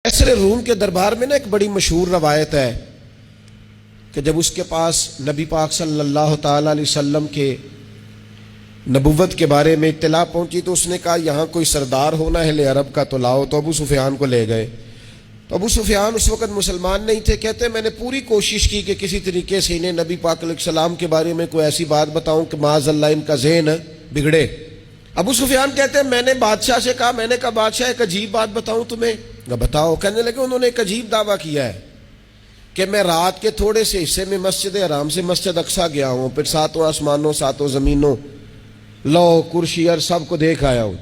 قیصر روم کے دربار میں نا ایک بڑی مشہور روایت ہے کہ جب اس کے پاس نبی پاک صلی اللہ تعالی علیہ وسلم کے نبوت کے بارے میں اطلاع پہنچی تو اس نے کہا یہاں کوئی سردار ہونا ہے عرب کا تو لاؤ، تو ابو سفیان کو لے گئے۔ تو ابو سفیان اس وقت مسلمان نہیں تھے، کہتے میں نے پوری کوشش کی کہ کسی طریقے سے انہیں نبی پاک علیہ السلام کے بارے میں کوئی ایسی بات بتاؤں کہ معاذ اللہ ان کا ذہن بگڑے۔ ابو سفیان کہتے ہیں میں نے بادشاہ سے کہا، میں نے کہا بادشاہ ایک عجیب بات بتاؤں تمہیں؟ بتاؤ۔ کہنے لگے انہوں نے ایک عجیب دعویٰ کیا ہے کہ میں رات کے تھوڑے سے حصے میں مسجد حرام سے مسجد اقصیٰ گیا ہوں، پھر ساتوں آسمانوں ساتوں زمینوں لو کرسی اور سب کو دیکھ آیا ہوں۔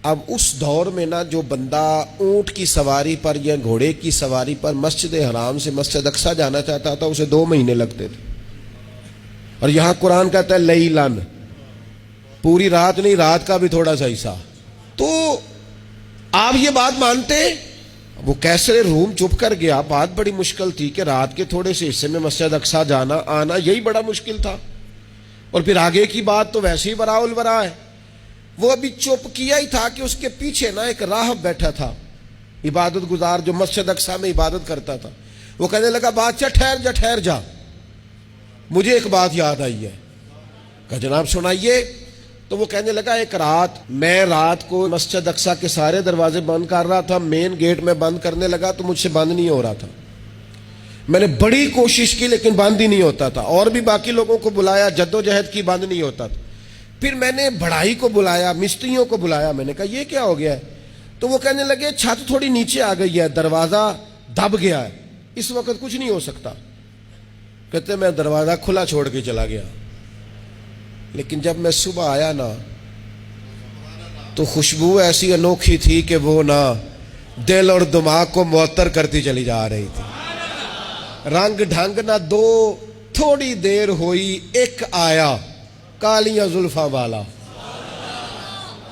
اب اس دور میں نا جو بندہ اونٹ کی سواری پر یا گھوڑے کی سواری پر مسجد حرام سے مسجد اقصیٰ جانا چاہتا تھا اسے 2 مہینے لگتے تھے، اور یہاں قرآن کہتا ہے لیلن، پوری رات نہیں، رات کا بھی تھوڑا سا حصہ۔ تو آپ یہ بات مانتے؟ وہ قیصر روم چپ کر گیا، بات بڑی مشکل تھی کہ رات کے تھوڑے سے حصے میں مسجد اقصیٰ جانا آنا یہی بڑا مشکل تھا، اور پھر آگے کی بات تو ویسے ہی براء البراء ہے۔ وہ ابھی چپ کیا ہی تھا کہ اس کے پیچھے نا ایک راہب بیٹھا تھا، عبادت گزار جو مسجد اقصیٰ میں عبادت کرتا تھا۔ وہ کہنے لگا بادشاہ ٹھہر جا، مجھے ایک بات یاد آئی ہے۔ کہا جناب سنائیے۔ تو وہ کہنے لگا ایک رات میں رات کو مسجد اقصیٰ کے سارے دروازے بند کر رہا تھا، مین گیٹ میں بند کرنے لگا تو مجھ سے بند نہیں ہو رہا تھا، میں نے بڑی کوشش کی لیکن بند ہی نہیں ہوتا تھا، اور بھی باقی لوگوں کو بلایا، جدوجہد کی، بند نہیں ہوتا تھا۔ پھر میں نے بڑھائی کو بلایا، مستریوں کو بلایا، میں نے کہا یہ کیا ہو گیا ہے؟ تو وہ کہنے لگے چھت تھوڑی نیچے آ گئی ہے، دروازہ دب گیا ہے، اس وقت کچھ نہیں ہو سکتا۔ کہتے میں دروازہ کھلا چھوڑ کے چلا گیا، لیکن جب میں صبح آیا نا تو خوشبو ایسی انوکھی تھی کہ وہ نا دل اور دماغ کو معطر کرتی چلی جا رہی تھی۔ رنگ ڈھنگ نہ دو، تھوڑی دیر ہوئی ایک آیا کالیاں زلفاں والا،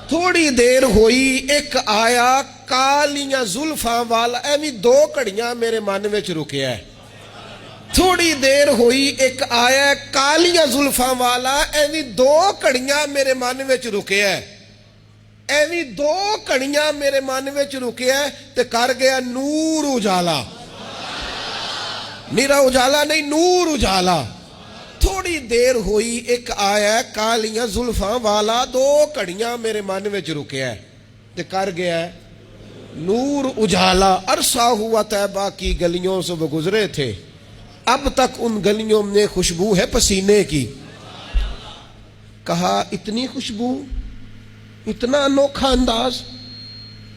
تھوڑی دیر ہوئی ایک آیا کالیاں زلفاں والا، ایویں 2 گھڑیاں میرے من وچ رکیا ہے۔ تھوڑی دیر ہوئی ایک آیا کالیاں زلفاں والا، ایویں 2 گھڑیاں میرے من وچ رکیا ہے، ایویں 2 گھڑیاں میرے من وچ رکیا ہے تے کر گیا نور اجالا، میرا اجالا نہیں نور اجالا۔ تھوڑی دیر ہوئی ایک آیا کالیاں زلفاں والا، 2 گھڑیاں میرے من وچ رکیا ہے تے کر گیا ہے نور اجالا۔ عرصہ ہوا طیبہ کی گلیوں سے وہ گزرے تھے، اب تک ان گلیوں میں خوشبو ہے پسینے کی۔ کہا اتنی خوشبو، اتنا انوکھا انداز۔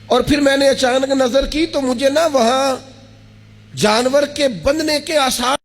اور پھر میں نے اچانک نظر کی تو مجھے نا وہاں جانور کے بندنے کے آثار